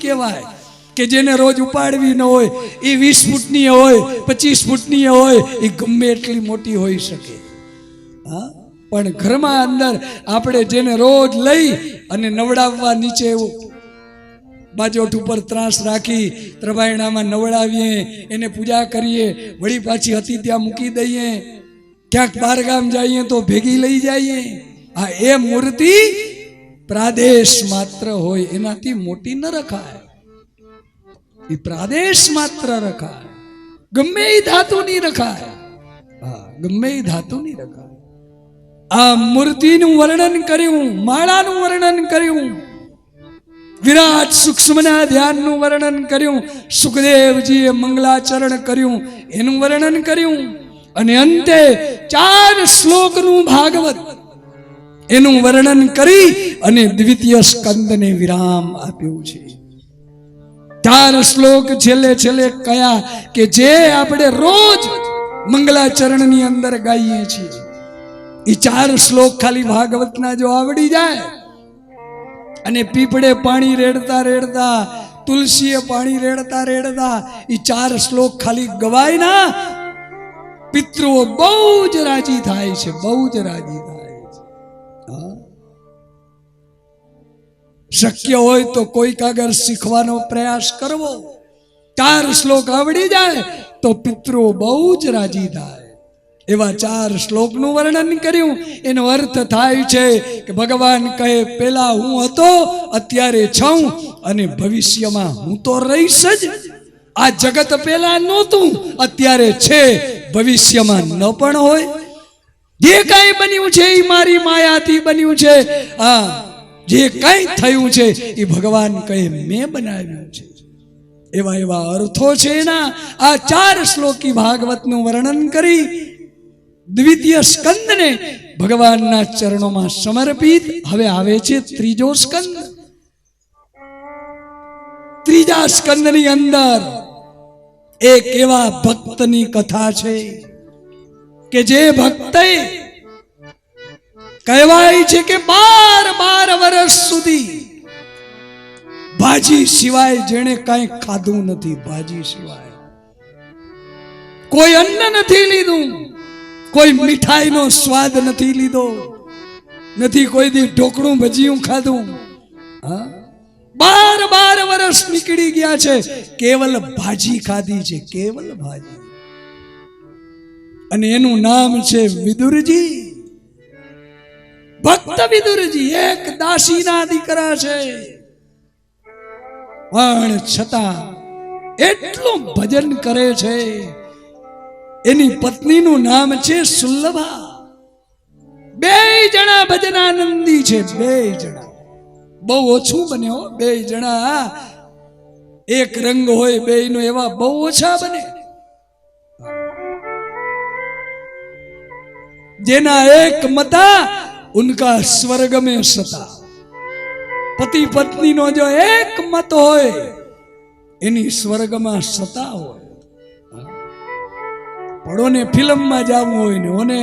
કહેવાય કે જેને રોજ ઉપાડવી ન હોય, એ 20 ફૂટની હોય, 25 ફૂટની હોય, એ ગમે એટલી મોટી હોઈ શકે. હા, પણ ઘરમાં અંદર આપણે જેને રોજ લઈ અને નવડાવવા, નીચે બાજોઠ ઉપર ત્રાસ રાખી ત્રબાયણામાં નવડાવીએ, એને પૂજા કરીએ, વળી પાછી હતી ત્યાં મૂકી દઈએ, ક્યાંક બારગામ જઈએ તો ભેગી લઈ જઈએ. આ એ મૂર્તિ પ્રાદેશ માત્ર હોય, એનાથી મોટી ન રખાય. એ પ્રાદેશ માત્ર રખાય, ગમે એ ધાતુની રખાય. હા, ગમે એ ધાતુની રખાય. આ મૂર્તિનું વર્ણન કર્યું, માળાનું વર્ણન કર્યું, વિરાટ સૂક્ષ્મના ધ્યાનનું વર્ણન કર્યું, સુખદેવજીએ મંગલાચરણ કર્યું એનું વર્ણન કર્યું, અને અંતે 4 શ્લોકનું ભાગવત એનું વર્ણન કરી અને દ્વિતીય સ્કંદને વિરામ આપ્યું છે. 4 શ્લોક છેલ્લે કયા કે જે આપણે રોજ મંગલાચરણની અંદર ગાઈએ છીએ. એ 4 શ્લોક ખાલી ભાગવતના જો આવડી જાય, અને પીપળે પાણી રેડતા રેડતા, તુલસીએ પાણી રેડતા રેડતા એ 4 શ્લોક ખાલી ગવાય ના, પિતૃઓ બહુ જ રાજી થાય છે, બહુ જ રાજી થાય છે. શક્ય હોય તો કોઈક આગળ શીખવાનો પ્રયાસ કરવો. 4 શ્લોક આવડી જાય તો પિતૃઓ બહુ જ રાજી થાય. એવા 4 શ્લોકનું વર્ણન કર્યું. એનો અર્થ થાય છે કે ભગવાન કહે, પેલા હું હતો, અત્યારે છું, અને ભવિષ્યમાં હું તો રહીશ જ. આ જગત પેલા નહોતું, અત્યારે છે, ભવિષ્યમાં ન પણ હોય. જે કઈ બન્યું છે એ મારી માયાથી બન્યું છે. આ જે કઈ થયું છે એ ભગવાન કહે મેં બનાવ્યું છે. એવા અર્થો છે એના. આ 4 શ્લોકી ભાગવતનું વર્ણન કરી દ્વિતીય સ્કંદને ભગવાનના ચરણોમાં સમર્પિત. હવે આવે છે ત્રીજો સ્કંદ. ત્રીજા સ્કંદની અંદર એક એવા ભક્તની કથા છે કે જે ભક્તે કહેવાય છે કે 12 વર્ષ સુધી ભાજી સિવાય જેણે કઈ ખાધું નથી. ભાજી સિવાય કોઈ અન્ન નથી લીધું, કોઈ મીઠાઈનો સ્વાદ નથી લીધો, નથી કોઈ દી ઢોકળું ભજીયું ખાધું. 12 વર્ષ નીકળી ગયા છે, કેવલ ભાજી ખાધી છે, કેવલ ભાજી. અને એનું નામ છે વિદુરજી. ભક્ત વિદુરજી એક દાસીના દીકરા છે, પણ છતાં એટલું ભજન કરે છે. એની પત્નીનું નામ છે સુલ્લભા. 2 જણા ભજનાનંદી છે, 2 જણા. બહુ ઓછું બને હો, 2 જણા એક રંગ હોય, 2 નો એવા બહુ ઓછા બને. જેના એક મતા ઉનકા સ્વર્ગ में सता. पति पत्नी नो जो एक मत होय एनी स्वर्गમાં સતા હોય. પડોને ફિલ્મમાં જવું હોય ને ઓને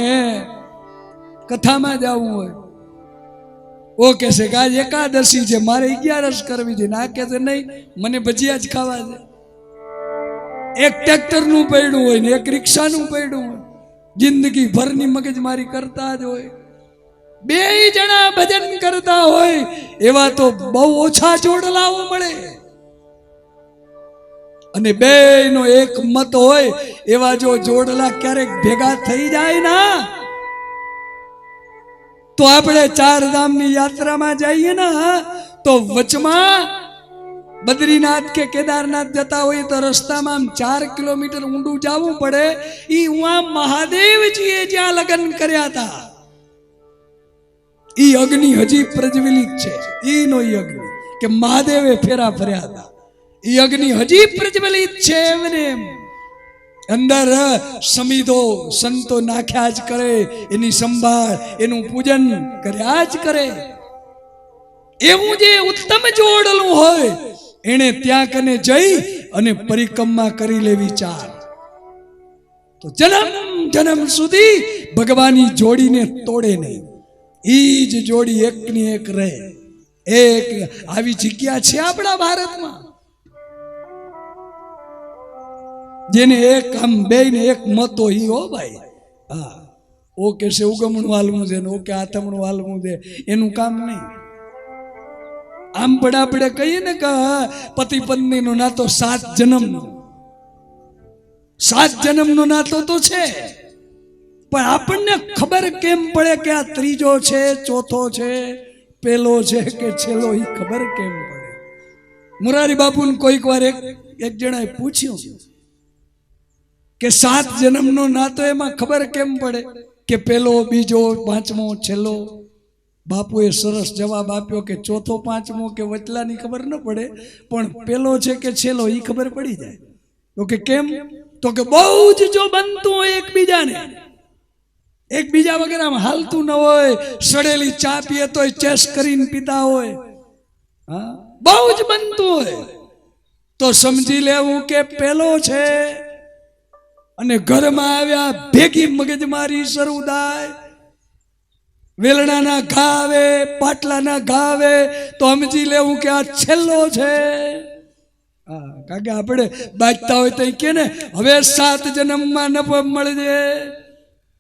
કથામાં જવું હોય, ઓ કહેશે કે આજ એકાદશી છે, મારે 11 કરવી છે, ના કહેશે નહીં મને ભજીયા જ ખાવા છે. એક ટ્રેક્ટરનું પૈડું હોય ને એક રિક્ષાનું પૈડું હોય, જિંદગી ભરની મગજમારી કરતા જ હોય. 2 જણા ભજન કરતા હોય એવા તો બહુ ઓછા જોડલાઓ મળે, અને 2 નો એક મત હોય એવા જો જોડલા ક્યારેક ભેગા થઈ જાય ના, તો આપણે 4 ધામની યાત્રામાં જઈએ ને તો વચમાં બદ્રીનાથ કે કેદારનાથ જતા હોય તો રસ્તામાં 4 કિલોમીટર ઊંડું જવું પડે. ઈ ઉવા મહાદેવજીએ જ્યાં લગ્ન કર્યા હતા ઈ અગ્નિ હજી પ્રજ્વલિત છે. ઈ નો ઈ અગ્નિ કે મહાદેવે ફેરા ફર્યા હતા, ઈ અગ્નિ હજી પ્રજ્વલિત છે. એમને અંદર સમિધો સંતો નાખ્યા જ કરે, એની સંભાળ એનું પૂજન કર્યા જ કરે. એવું જે ઉત્તમ જોડલું હોય એને ત્યાં કને જઈ અને પરિક્રમા કરી લેવી 4. તો જન્મ જન્મ સુધી ભગવાનની જોડીને તોડે નહીં. ઈ જ જોડી એકની એક રહે. એક આવી જગ્યા છે આપણા ભારતમાં. જેને એક આમ બે ને એક મત હોય હો ભાઈ. હા, ઓ કે છે ઉગમણું હાલવું છે ને ઓ કે આથમણું હાલવું છે, એનું કામ નહીં. આમ પણ આપણે કહીએ ને કે પતિ પત્નીનો નાતો 7 જન્મનો, 7 જન્મનો નાતો તો છે, પણ આપણને ખબર કેમ પડે કે આ ત્રીજો છે, ચોથો છે, પેલો છે કે છેલ્લો, એ ખબર કેમ પડે? મોરારી બાપુને કોઈક વાર એક જણાએ પૂછ્યું કે 7 જન્મનો નાતો એમાં ખબર કેમ પડે કે પેલો, બીજો, પાંચમો, છેલ્લો? બાપુએ સરસ જવાબ આપ્યો કે ચોથો, પાંચમો કે વચલાની ખબર ન પડે, પણ પેલો છે કે છેલ્લો એ ખબર પડી જાય. તો કે કેમ? તો કે બહુ જ જો બનતું હોય એકબીજાને, એકબીજા વગર આમ હાલતું ન હોય, સડેલી ચા પીએ તોય ચેસ કરીને પીતા હોય, હા, બહુ જ બનતું હોય તો સમજી લેવું કે પેલો છે. અને ઘરમાં આવ્યા ભેગી મગજમારી શરૂ થાય, વેલણાના ઘા આવે, પાટલાના ઘા આવે તો સમજી લેવું કે આ છેલ્લો છે. હા, કારણ કે આપણે બાજતા હોય તો કે ને હવે 7 જન્મમાં ન મળજે,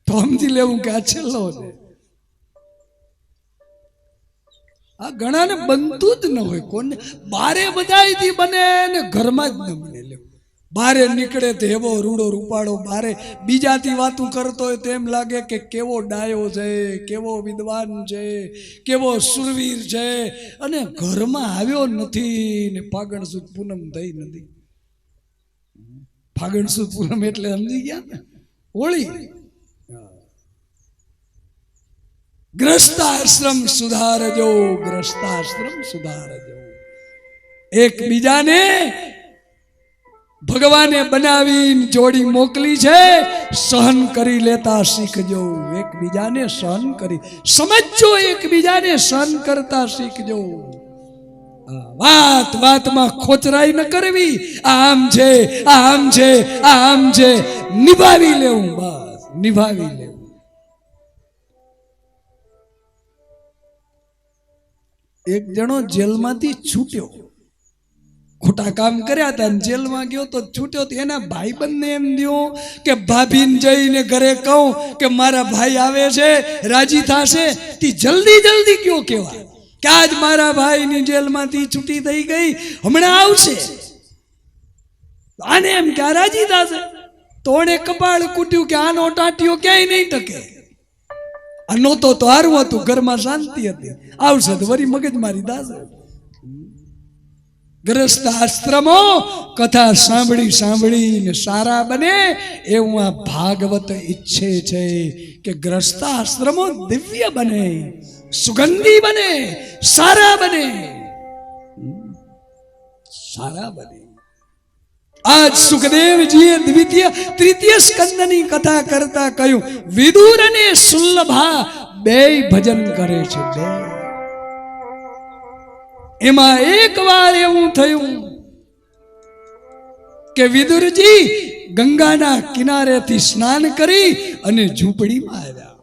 તો સમજી લેવું કે આ છેલ્લો છે. આ ઘણાને બનતું જ ન હોય, કોને બારે બધાયથી બને ને ઘરમાં જ ન બને. લેવું બારે નીકળે તો એવો રૂડો રૂપાળો, બારે બીજાથી વાતું કરતો હોય તો એમ લાગે કે કેવો ડાયો છે, કેવો વિદ્વાન છે, કેવો સુરવીર છે, અને ઘરમાં આવ્યો નથી ને ફાગણ સુદ પૂનમ થઈ નથી. ફાગણ સુદ પૂનમ એટલે સમજી ગયા ને, હોળી. ગ્રસ્તાશ્રમ સુધારજો, ગ્રસ્તાશ્રમ સુધારજો. એકબીજાને ભગવાને બનાવીને જોડી મોકલી છે, સહન કરી લેતા શીખજો. એકબીજાને સહન કરી સમજજો, એકબીજાને સહન કરતા શીખજો. વાત વાતમાં ખોચરાઈ ન કરવી. આમ છે, આમ છે, આમ છે, નિભાવી લેવું, બસ નિભાવી લેવું. એક જણો જેલમાંથી છૂટ્યો, ખોટા કામ કર્યા હતા, જેલમાં ગયો તો છૂટ્યો. તો એના ભાઈબંધને એમ થયું કે ભાભીને જઈને ઘરે કહું કે મારા ભાઈ આવે છે, રાજી થશે. તે જલ્દી જલ્દી કયો કેવા કે આજ મારા ભાઈની જેલમાંથી છૂટી થઈ ગઈ, હમણાં આવશે. આને એમ કે રાજી થશે. તો એને કપાળ કૂટ્યું કે આનો ટાંટિયો ક્યાંય નહીં ટકે. આ નહોતો તો હારું હતું, ઘરમાં શાંતિ હતી, આવશે તો વરી મગજમારી થશે. ગ્રસ્ત આશ્રમો કથા સાંભળી સાંભળીને સારા બને એવું આ ભાગવત ઈચ્છે છે કે ગ્રસ્ત આશ્રમો દિવ્ય બને, સુગંધી બને, સારા બને, સારા બને. આજ સુખદેવજીએ તૃતીય સ્કંદની કથા કરતા કહ્યું વિદુર અને સુલ્લભા બેય ભજન કરે છે. બે એમાં એક વાર એવું થયું કે વિદુરજી ગંગાના કિનારેથી સ્નાન કરી અને ઝૂંપડીમાં આવ્યા.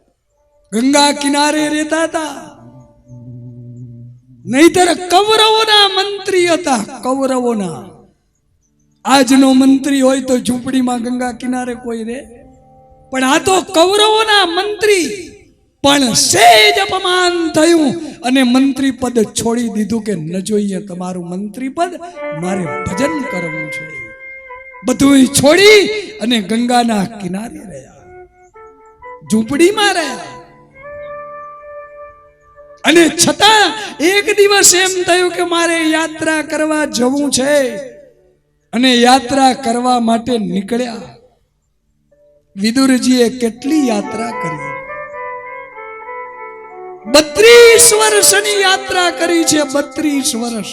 ગંગા કિનારે રહેતા હતા, નહીતર કૌરવોના મંત્રી હતા. કૌરવોના આજનો મંત્રી હોય તો ઝૂંપડીમાં ગંગા કિનારે કોઈ રહે, પણ આ તો કૌરવોના મંત્રી. પણ સેજ અપમાન થયું અને મંત્રી પદ છોડી દીધું કે ન જોઈએ તમારું મંત્રી પદ, મારે ભજન કરવું છે. બધું છોડી અને ગંગાના કિનારે રહ્યા, ઝૂંપડીમાં રહ્યા. અને છતાં એક દિવસ એમ થયું કે મારે યાત્રા કરવા જવું છે, અને યાત્રા કરવા માટે નીકળ્યા. વિદુરજીએ કેટલી યાત્રા કરી, 32 વર્ષની યાત્રા કરી છે. 32 વર્ષ.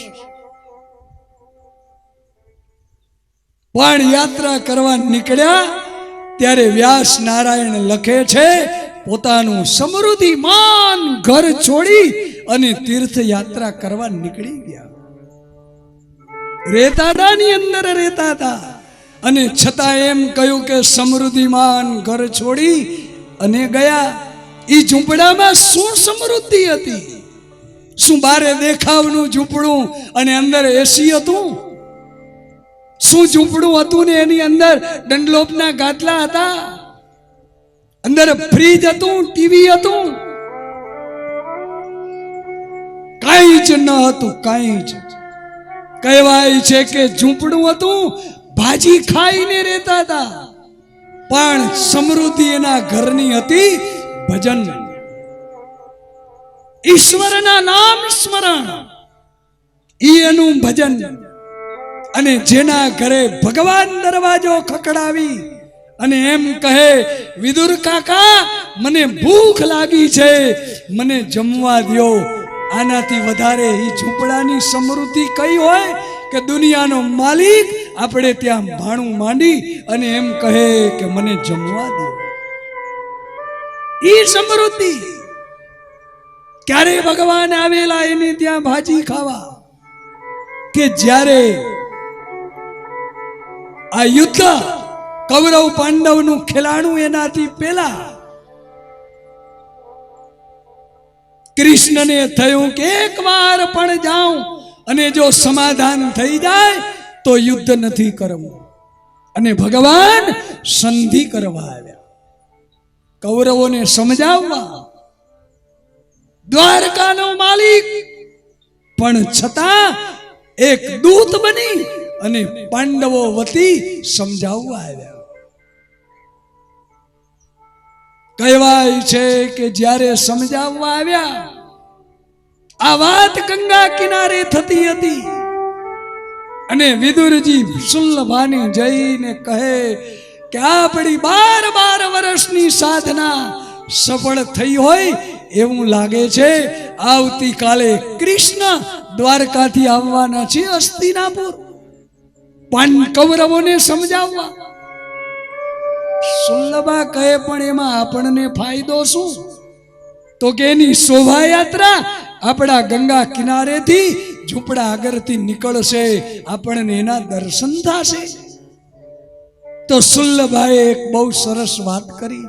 પણ યાત્રા કરવા નીકળ્યા ત્યારે વ્યાસ નારાયણ લખે છે પોતાનું સમૃદ્ધિમાન ઘર છોડી અને તીર્થયાત્રા કરવા નીકળી ગયા. રેતાદાની અંદર રહેતા હતા અને છતાં એમ કહ્યું કે સમૃદ્ધિમાન ઘર છોડી અને ગયા. એ ઝૂંપડામાં શું સમૃદ્ધિ હતી? શું બારે દેખાવનું ઝૂંપડું અને અંદર એસી હતું? શું ઝૂંપડું હતું ને એની અંદર ડંડલોપના ગાટલા હતા, અંદર ફ્રીજ હતું, ટીવી હતું? કાંઈ જ ન હતું, કાંઈ જ. કહેવાય છે કે ઝૂંપડું હતું, ભાજી ખાઈને રહેતા હતા, પણ સમૃદ્ધિ એના ઘરની હતી ભજન, ઈશ્વરના નામ સ્મરણ, ઈ એનું ભજન. અને જેના ઘરે ભગવાન દરવાજો ખખડાવી અને એમ કહે, વિદુર કાકા મને ભૂખ લાગી છે, મને જમવા દ્યો, આનાથી વધારે ઈ ઝૂંપડાની સમૃદ્ધિ કઈ હોય કે દુનિયાનો માલિક આપણે ત્યાં ભાણું માંડી અને એમ કહે કે મને જમવા દો. ઈ સમૃદ્ધિ. ક્યારે ભગવાન આવેલા એને ત્યાં ભાજી ખાવા? કે જ્યારે આ યુદ્ધ કૌરવ પાંડવનું ખેલાણું એનાથી પહેલા કૃષ્ણને થયું કે એક વાર પણ જાઉં અને જો સમાધાન થઈ જાય તો યુદ્ધ નથી કરવું. અને ભગવાન સંધિ કરવા આવ્યા, કૌરવોને સમજાવવા. દ્વારકાનો માલિક પણ છતાં એક દૂત બની અને પાંડવો વતી સમજાવવા આવ્યા. કહેવાય છે કે જ્યારે સમજાવવા આવ્યા, આ વાત ગંગા કિનારે થતી હતી અને વિદુરજી સુલ્લભાને જઈને કહે કે આપણી 12 વર્ષની સાધના સફળ થઈ હોય એવું લાગે છે. આવતીકાલે કૃષ્ણ દ્વારકાથી આવવાના છે હસ્તિનાપુર કૌરવોને સમજાવવા. સુલ્લભા કહે પણ એમાં આપણને ફાયદો શું? તો કે એની શોભાયાત્રા આપણા ગંગા કિનારેથી ઝૂંપડા આગળથી નીકળશે, આપણને એના દર્શન થશે. તો સુલ્લભાએ એક બહુ સરસ વાત કરી.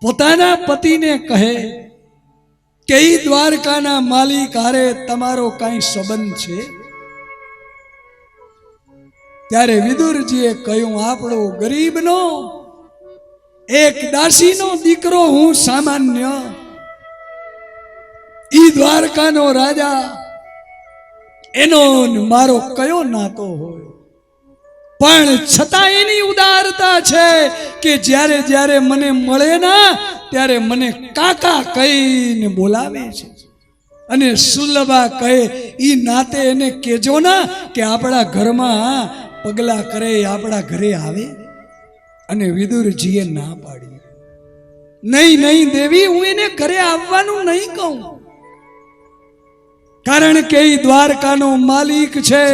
પોતાના પતિને કહે કે ઈ દ્વારકાના માલિક હારે તમારો કઈ સંબંધ છે? ત્યારે વિદુરજીએ કહ્યું, આપણો ગરીબનો એક દાસીનો દીકરો હું સામાન્ય, ઈ દ્વારકાનો રાજા, એનો મારો કયો નાતો હોય? પણ છતાં એની ઉદારતા છે કે જ્યારે જ્યારે મને મળે ના ત્યારે મને કાકા કહીને બોલાવે છે. અને સુલ્લભા કહે, ઈ નાતે એને કહેજો ના કે આપણા ઘરમાં પગલા કરે, આપણા ઘરે આવે. અને વિદુરજીએ ના પાડી, નહીં નહીં દેવી, હું એને ઘરે આવવાનું નહીં કહું, કારણ કે ઈ દ્વારકાનો માલિક છે,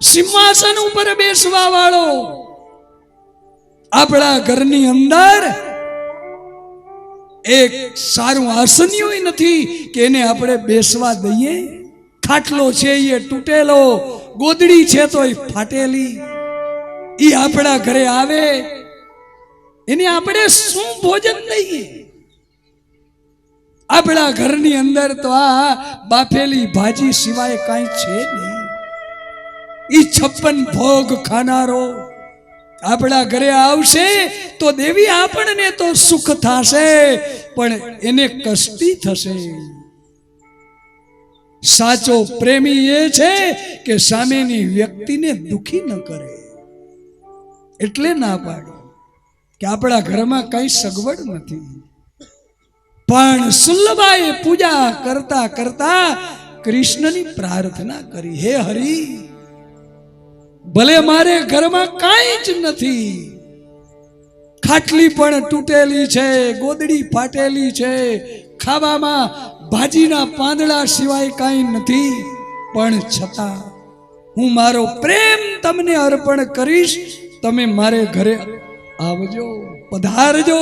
સિંહાસન ઉપર બેસવા વાળો. આપણા ઘરની અંદર એક સારું આસનિયું નથી કે એને આપણે બેસવા દઈએ. ખાટલો છે એ તૂટેલો, ગોદડી છે તો એ ફાટેલી. ઈ આપણા ઘરે આવે, એને આપણે શું ભોજન દઈએ? આપણા ઘરની અંદર તો આ બાફેલી ભાજી સિવાય કાંઈ છે નહીં. ઈ 56 ભોગ ખાનારો આપણા ઘરે આવશે તો દેવી આપણને તો સુખ થશે, પણ એને કષ્ટી થશે. સાચો પ્રેમી એ છે કે સામેની વ્યક્તિને દુખી ન કરે. એટલે ના પાડે કે આપણા ઘરમાં કઈ સગવડ નથી. પણ સુલ્લભાએ પૂજા કરતા કરતા કૃષ્ણની પ્રાર્થના કરી, હે હરિ, ભલે મારે ઘરમાં કાંઈ જ નથી, ખાટલી પણ તૂટેલી છે, ગોદડી ફાટેલી છે, ખાવામાં ભાજીના પાંદડા સિવાય કાંઈ નથી, પણ છતાં હું મારો પ્રેમ તમને અર્પણ કરીશ, તમે મારે ઘરે આવજો, પધારજો.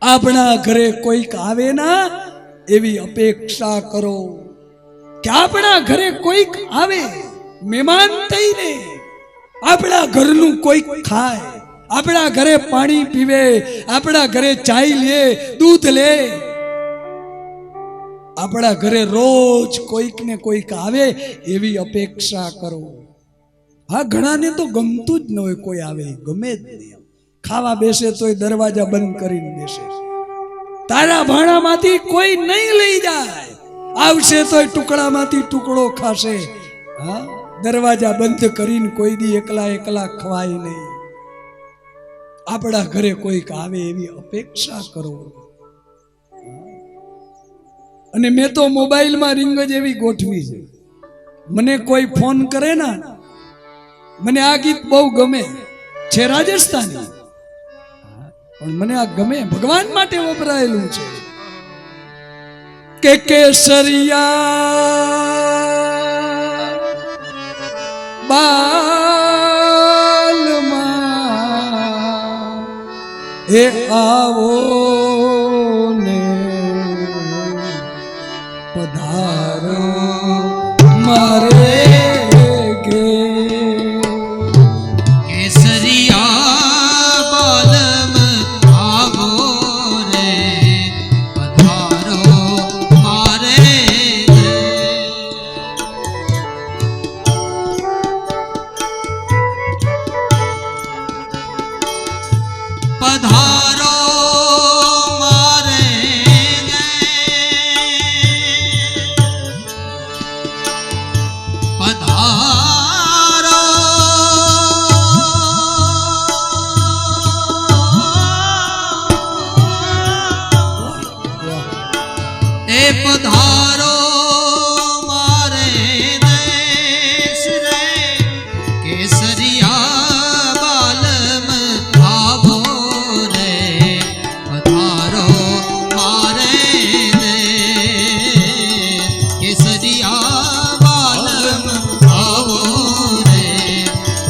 આપણા ઘરે કોઈક આવે ના એવી અપેક્ષા કરો કે આપણા ઘરે કોઈક આવે, મહેમાન થઈને આપણા ઘરનું કોઈક ખાય, આપણા ઘરે પાણી પીવે, આપણા ઘરે ચાય લે, દૂધ લે. આપણા ઘરે રોજ કોઈક ને કોઈક આવે એવી અપેક્ષા કરો. હા, ઘણાને તો ગમતું જ ન હોય કોઈ આવે, ગમે જ નહીં. ખાવા બેસે તોય દરવાજા બંધ કરીને બેસે. તારા ભાણામાંથી કોઈ નહીં લઈ જાય, આવશે તોય ટુકડામાંથી ટુકડો ખાશે. હા, દરવાજા બંધ કરીને કોઈ દી એકલા એકલા ખવાય નહીં. આપણા ઘરે કોઈક આવે એવી અપેક્ષા કરો. અને મેં તો મોબાઈલમાં રિંગ જ એવી ગોઠવી છે, મને કોઈ ફોન કરે ને, મને આ ગીત બહુ ગમે છે, રાજસ્થાની, પણ મને આ ગમે, ભગવાન માટે વપરાયેલું છે કે કેસરિયા બાલમાં એ આવો ને પધારો મારે ગે. કેસરિયા બાલમ આવો રે પધારો મારે ગે. પધારો મારે ગે. પધારો એ પધારો મારે દેશ રે. કેસરિયા બાલમ આવો રે પધારો મારે દેશ. કેસરિયા બાલમ આવો રે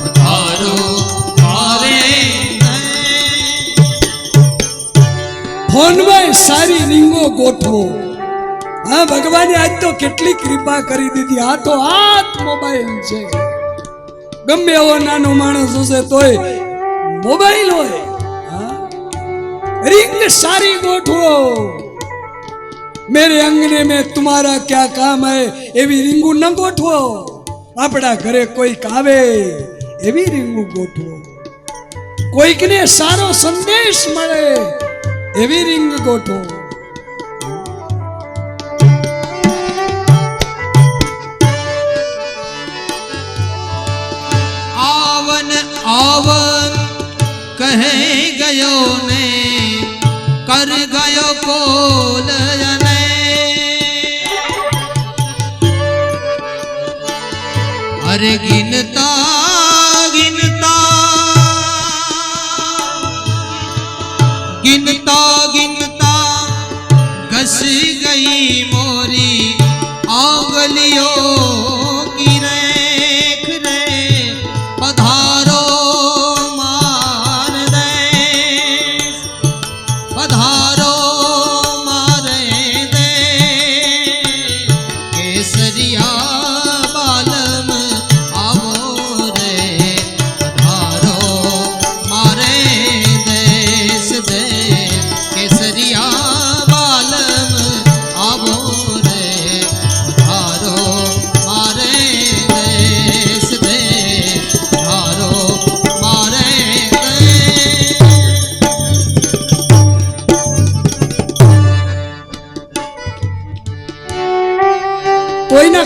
પધારો મારે દેશ. ફોનમાં સારી રીંગો ગોઠવો. હા, ભગવાને આજ તો કેટલી કૃપા કરી દીધી. આ તો હાથ મોબાઈલ છે, ગમે એવો નાનો માણસ હશે તોય મોબાઈલ હોય. હા, રીંગ સારી ગોઠવો. મેરે અંગને में तुम्हारा क्या काम है એવી રીંગુ ન ગોઠવો. આપણા ઘરે કોઈક આવે એવી રીંગુ ગોઠવો. કોઈકને સારો સંદેશ મળે એવી રીંગ ગોઠવો. આવન આવન કહે ગયો ને કર ગયો કોલ અને અરે ગિનતા ગિનતા ગિનતા ઘસ ગઈ મોરી આંગલિયો की रेख रे. पधारो मार देश. पधारो मारे देश. केसरिया बालम आवो रे पधारो मारे देश दे. केसरिया बालम आवो रे पधारो मारे देश दे. पधारो मारे देश.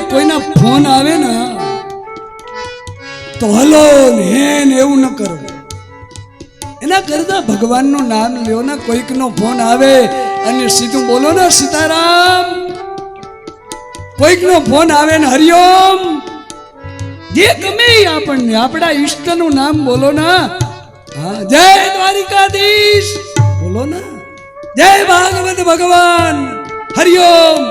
કોઈના ફોન આવે ને તો હલો ને હેન એવું ન કરો. એના કરતા ભગવાનનું નામ લ્યો ને. કોઈકનો ફોન આવે અને સીધું બોલો ને સીતારામ. કોઈકનો ફોન આવે ને હરિઓમ. જે ગમે એ આપણને આપણા ઈષ્ટનું નામ બોલો ને. હા, જય દ્વારિકાધીશ બોલો ને. જય ભાગવત ભગવાન હરિઓમ.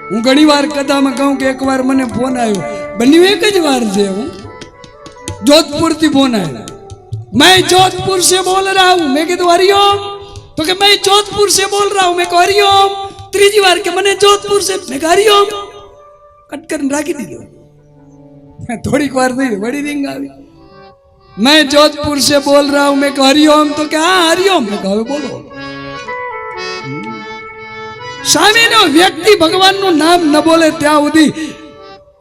હું ઘણી વાર કથામાં કહું કે એકવાર મને ફોન આવ્યો, બન્યું એક જ વાર છે. હું जोधपुर फोन आया, मैं जोधपुर से बोल रहा हूँ। मैं कहता हरिओम, तो कि मैं जोधपुर से बोल रहा हूँ। मैं कहा हरिओम, तीजी बार के मैंने जोधपुर से, मैं कहा हरिओम, कट कर राखी दी। थोड़ी बार नहीं बड़ी रिंग आ गई, मैं जोधपुर से बोल रहा हूँ। मैं कहा हरिओम, तो क्या हाँ हरिओम। मैं कहा बोलो। સામેનો વ્યક્તિ ભગવાનનું નામ ન બોલે ત્યાં સુધી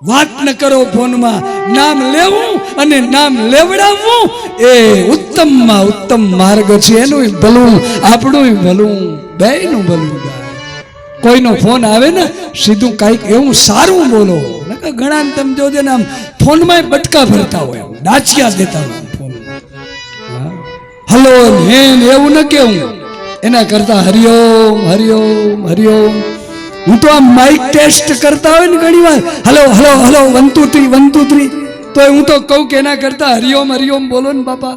વાત ન કરો ફોનમાં. નામ લેવું અને નામ લેવડાવવું એ ઉત્તમમાં ઉત્તમ માર્ગ છે. એનું ભલું આપણું ભલું બેયનું ભલું થાય. કોઈનો ફોન આવે ને સીધું કાંઈક એવું સારું બોલો. ઘણા તમે જોજો ને આમ ફોનમાં બટકા ભરતા હોય, ડાચિયા દેતા હોય ફોન. હલો હેન એવું ન કેવું. એના કરતા હરિઓમ હરિઓમ હરિઓમ. હું તો આ માઇક ટેસ્ટ કરતા હોય ને ઘણી વાર હલો હલો હલો 1 2 3 1 2 3 તો હું તો કહું કે એના કરતા હરિઓમ હરિઓમ બોલો ને બાપા.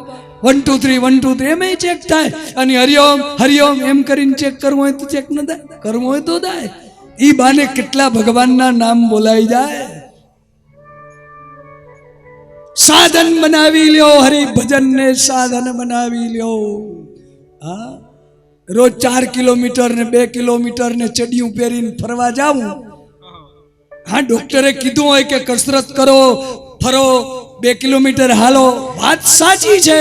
1 2 3 1 2 3 એમ ચેક થાય. અને હરિઓમ હરિઓમ એમ કરીને ચેક કરવું હોય તો ચેક ન થાય, કરવું હોય તો થાય. ઈ બાને કેટલા ભગવાનના નામ બોલાઈ જાય. સાધન બનાવી લ્યો, હરિભજન ને સાધન બનાવી લ્યો. હા, રોજ 4 કિલોમીટર ને 2 કિલોમીટર ને ચડિયું પહેરીને ફરવા જાવું. હા, ડોક્ટરે કીધું હોય કે કસરત કરો, ફરો, 2 કિલોમીટર હાલો, વાત સાચી છે.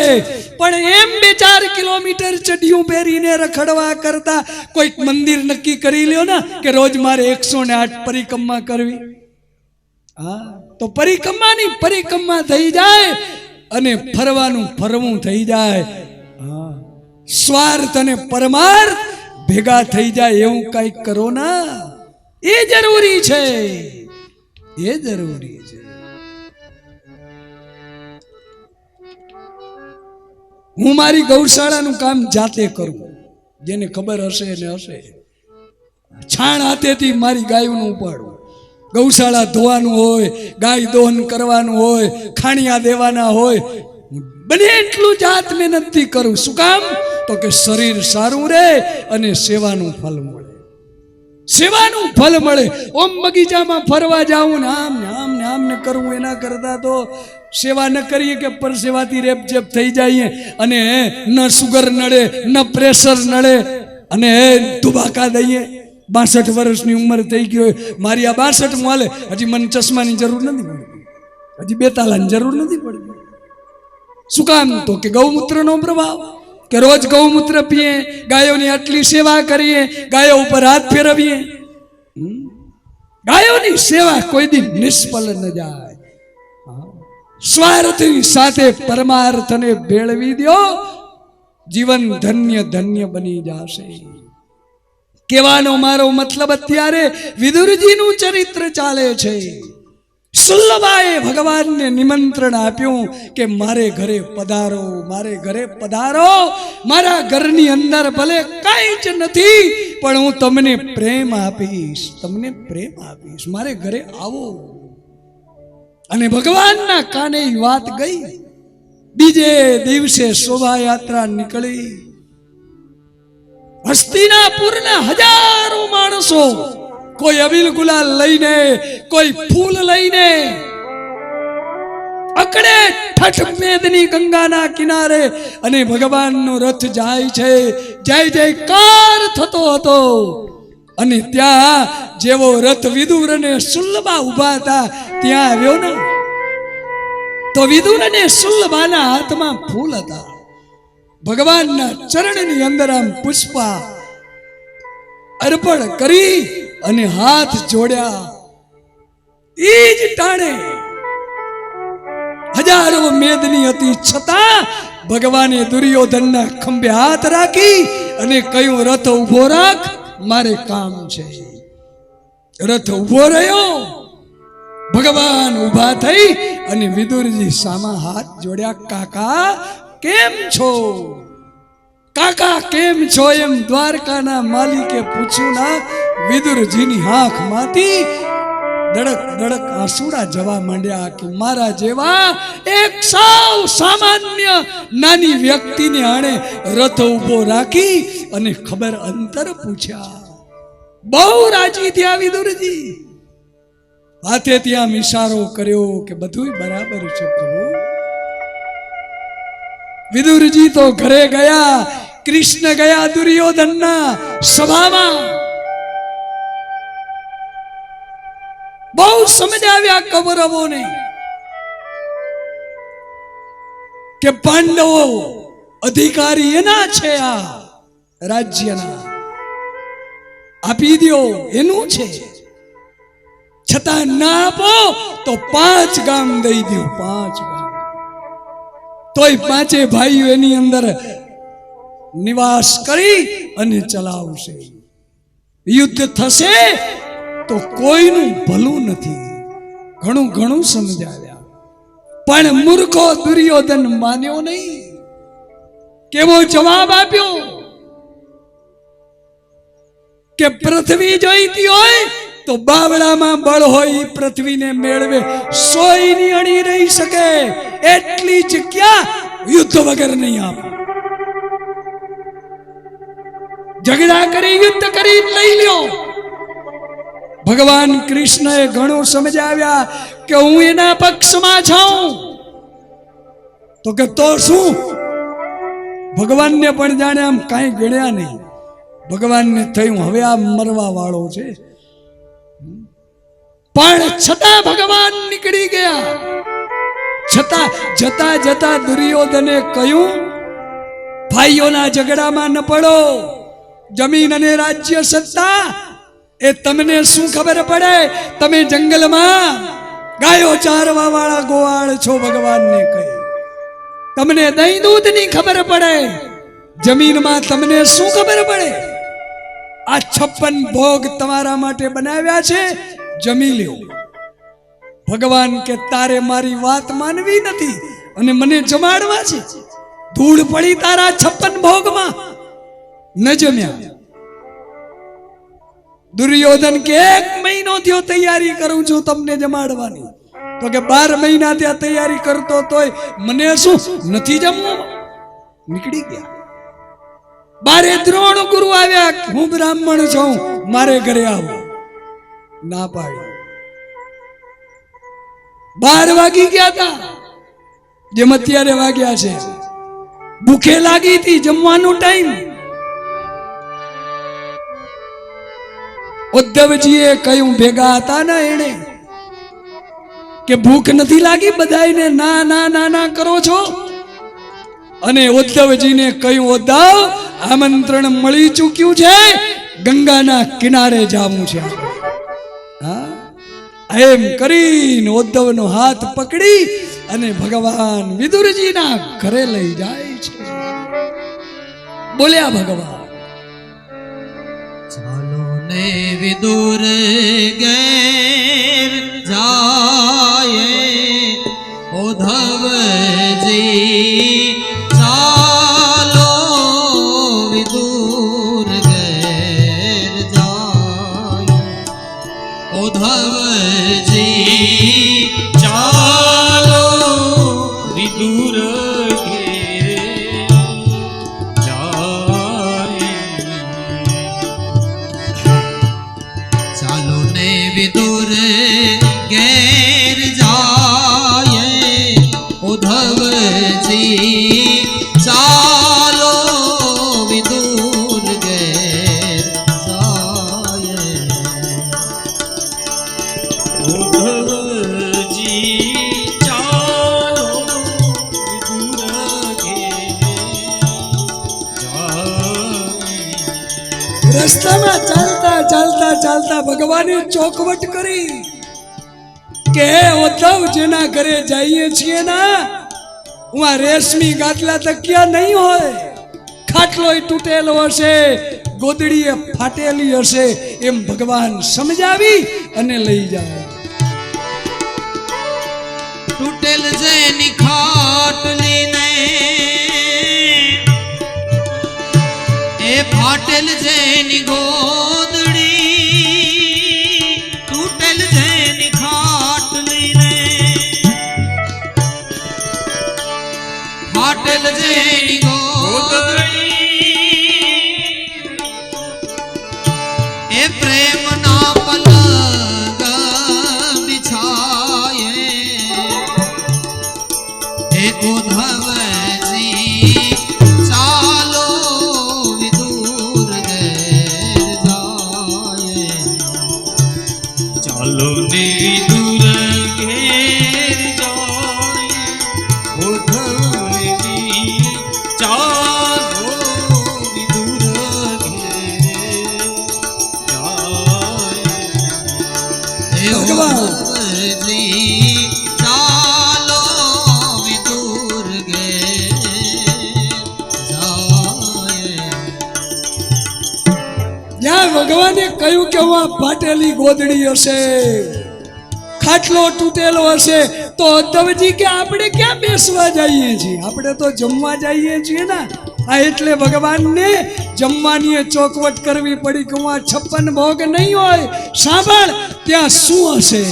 પણ એમ 2-4 કિલોમીટર ચડિયું પહેરીને રખડવા કરતા કોઈક મંદિર નક્કી કરી લ્યો ને કે રોજ મારે 108 પરિક્રમા કરવી. હા, તો પરિક્રમાની પરિક્રમા થઈ જાય અને ફરવાનું ફરવું થઈ જાય. હા, સ્વાર્થ અને પરમાર્થ ભેગા થઈ જાય એવું કંઈક કરો ના. એ જરૂરી છે, એ જરૂરી છે. હું મારી ગૌશાળાનું કામ જાતે કરું. જેને ખબર હશે એને હશે. છાણ હાથેથી મારી ગાયોનું ઉપાડું. ગૌશાળા ધોવાનું હોય, ગાય દોહન કરવાનું હોય, ખાણિયા દેવાના હોય, બને એટલું જાત મહેનતથી કરું. શું કામ? તો કે શરીર સારું રહે અને સેવાનું ફળ મળે. સેવાનું ફળ મળે. ઓમ બગીચામાં ફરવા જાવું ને આમ ને આમ ને આમ ને કરવું એના કરતા તો સેવા ન કરીએ કે પરસેવાથી રેપઝેપ થઈ જાય અને ન સુગર નડે ન પ્રેશર નડે અને ધુબાકા દઈએ. 62 વર્ષની ઉંમર થઈ ગઈ હોય, મારી આ 62 હાલે, હજી મને ચશ્માની જરૂર નથી પડતી, હજી 2 તાલાની જરૂર નથી પડતી. શું કામ? તો કે ગૌમૂત્રનો પ્રભાવ. કે રોજ ગૌમૂત્ર પીએ, ગાયોની આટલી સેવા કરીએ, ગાયો ઉપર હાથ ફેરવીએ. ગાયોની સેવા કોઈ દી નિષ્ફળ ન જાય. સ્વાર્થની સાથે પરમાર્થને ભેળવી દો, જીવન ધન્ય ધન્ય બની જશે. કહેવાનો મારો મતલબ અત્યારે વિદુરજીનું ચરિત્ર ચાલે છે. સુલ્લભાએ ભગવાનને નિમંત્રણ આપ્યું કે મારે ઘરે પધારો, મારે ઘરે પધારો. મારા ઘરની અંદર ભલે કાંઈ જ નથી પણ હું તમને પ્રેમ આપીશ, તમને પ્રેમ આપીશ, મારે ઘરે આવો. અને ભગવાનના કાને વાત ગઈ. બીજે દિવસે શોભાયાત્રા નીકળી. હસ્તિનાપુરના હજારો માણસો, કોઈ અબીલ ગુલાલ લઈને, કોઈ ફૂલ લઈને, અકડે ઠઠ મેદની ગંગાના કિનારે અને ભગવાનનો રથ જાય છે. જય જયકાર થતો હતો. અને ત્યાં જેવો રથ વિદુર અને સુલ્લભા ઉભા હતા ત્યાં આવ્યો ને, તો વિદુર અને સુલ્લભાના હાથમાં ફૂલ હતા. ભગવાનના ચરણની અંદર આમ પુષ્પા અર્પણ કરી અને હાથ જોડ્યા. એ જ ટાણે હજારો મેદની હતી છતાં ભગવાને દુર્યોધનના ખંભે હાથ રાખી અને કહ્યું, રથ ઉભો રાખ, મારે કામ છે. રથ ઉભો રહ્યો. ભગવાન ઉભા થઈ અને વિદુરજી સામા હાથ જોડ્યા. કાકા કેમ છો? કાકા કેમ છો? એમ દ્વારકાના માલિકે પૂછ્યું ના. વિદુરજીની આંખમાંથી દડક દડક આંસુડા જવા માંડ્યા કે મારા જેવા એક સાવ સામાન્ય નાની વ્યક્તિને આણે રથ ઉભો રાખી અને ખબર અંતર પૂછ્યા. બહુ રાજી થયા વિદુરજી. હાથે ત્યાં ઇશારો કર્યો કે બધું બરાબર છે પ્રભુ. વિદુરજી તો ઘરે ગયા. કૃષ્ણ ગયા દુર્યોધનના સભામાં. બહુ સમજાવ્યા કૌરવોને કે પાંડવો અધિકારી એના છે આ રાજ્યના. આપી દો એનું છે, છતાં ના આપો તો 5 ગામ દઈ દો, 5 ગામ. તોય 5 ભાઈઓ એની અંદર નિવાસ કરી અને ચલાવશે. યુદ્ધ થશે તો કોઈનું ભલું નથી. ઘણું ઘણું સમજાવ્યા, પણ મૂર્ખો દુર્યોધન માન્યો નહીં. કેવો જવાબ આપ્યો કે પૃથ્વી જોઈતી હોય તો બાવળામાં બળ હોય ઈ પૃથ્વીને મેળવે, સોયની અણી રહી શકે એટલી જગ્યા યુદ્ધ વગર નહીં આપે. ઝઘડા કરી યુદ્ધ કરી લઈ લ્યો. ભગવાન કૃષ્ણએ ઘણું સમજાવ્યા કે હું એના પક્ષમાં છું. તો કે તો શું? ભગવાનને પણ જાણે આમ કાંઈ ગણ્યા નહીં. ભગવાનને થયું હવે આ મરવા વાળો છે, પણ છતાં ભગવાન નીકળી ગયા. છતાં જતા જતા દુર્યોધને કહ્યું, ભાઈઓના ઝઘડામાં ન પડો. જમીન અને રાજ્ય સત્તા એ તમને શું ખબર પડે? તમે જંગલમાં ગાયો ચારવા વાળા ગોવાળ છો. ભગવાનને કહે તમને દહીં દૂધની ખબર પડે, જમીનમાં તમને શું ખબર પડે? આ 56 ભોગ તમારા માટે બનાવ્યા છે, જમી લ્યો. ભગવાન કે તારે મારી વાત માનવી નથી અને મને જમાડવા છે. ધૂળ પડી તારા 56 ભોગમાં, ન જમ્યા. દુર્યોધન કે 1 મહિનો થયો તૈયારી કરું છું તમને જમાડવાની. તો કે 12 મહિના ત્યાં તૈયારી કરતો તોય મને શું નથી જમવું? નીકળી ગયા. 12 દ્રોણ ગુરુ આવ્યા, હું બ્રાહ્મણ છું, મારે ઘરે આવો. ના પાડી. 12 વાગી ગયા હતા, જેમ અત્યારે વાગ્યા છે. ભૂખે લાગી હતી, જમવાનું ટાઈમ. ઉદ્ધવજીએ કહ્યું, ભેગા હતા ને એને, કે ભૂખ નથી લાગી બધાયને? ના ના ના ના કરો છો. અને ઉદ્ધવજીને કહ્યું, ઉદ્ધવ આમંત્રણ મળી ચૂક્યું છે, ગંગાના કિનારે જવું છે. હા, એમ કરીને ઉદ્ધવનો હાથ પકડી અને ભગવાન વિદુરજીના ઘરે લઈ જાય છે. બોલ્યા ભગવાન, ચાલો ને વિદુર ઘેર જાય, ઉદ્ધવજી ચાલો વિદુર ઘેર જાય, ઉદ્ધવજી ચાલો વિદુર ઘેર જાય. ચાલો ને વિદુર ઘેર જાય, ઉદ્ધવજી ચાલો વિદુર ઘેર જાય, ઉદ્ધવજી ચાલો વિદુર ઘેર જાય. રસ્તામાં ચાલતા ચાલતા ચાલતા ભગવાને ચોખવટ કરી કે હે ઉદ્ધવ, જેના ઘરે જઈએ છીએ ના, હું આ રેશમી ગાદલા તકિયા નહીં હોય, ખાટલોય તૂટેલો હશે, ગોદડીએ ફાટેલી હશે, એમ ભગવાન સમજાવી અને લઈ જાય. તૂટેલ જેની ખાટલી ને, એ ફાટેલ જેની ગોદડી, તૂટેલ જેની ખાટલી ને, ફાટેલ જેની ગોદડી, એ પ્રેમના પલંગ બિછાયે, એ ઉદ્ધવજી ચાલો વિદુર ઘેર જાય, ચાલો ને વિદુર ઘેર જાય, ઉદ્ધવજી ચાલો વિદુર ઘેર જાય. કહ્યું કે હું ફાટેલી ગોદડી હશે, ખાટલો તૂટેલો હશે, તો ઉદ્ધવજી કે આપણે ક્યાં બેસવા જઈએ છીએ, આપણે તો જમવા જઈએ છીએ ને. આ એટલે ભગવાનને જમવાની ચોખવટ કરવી પડી કે હું 56 ભોગ નહીં હોય. સાંભળ ત્યાં શું હશે.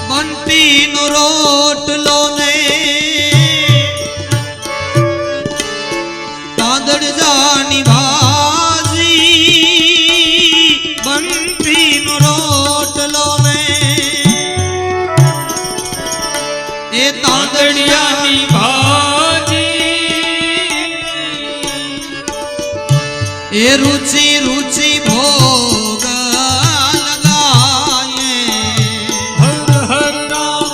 બંટીનો રોટલો ને તાંદળજાની ભાજી, બંટીનો રોટલો ને એ તાંદળિયાની ભાજી, એ રુચિ રુચિ ભોગ લગાયે. હર હર રામ.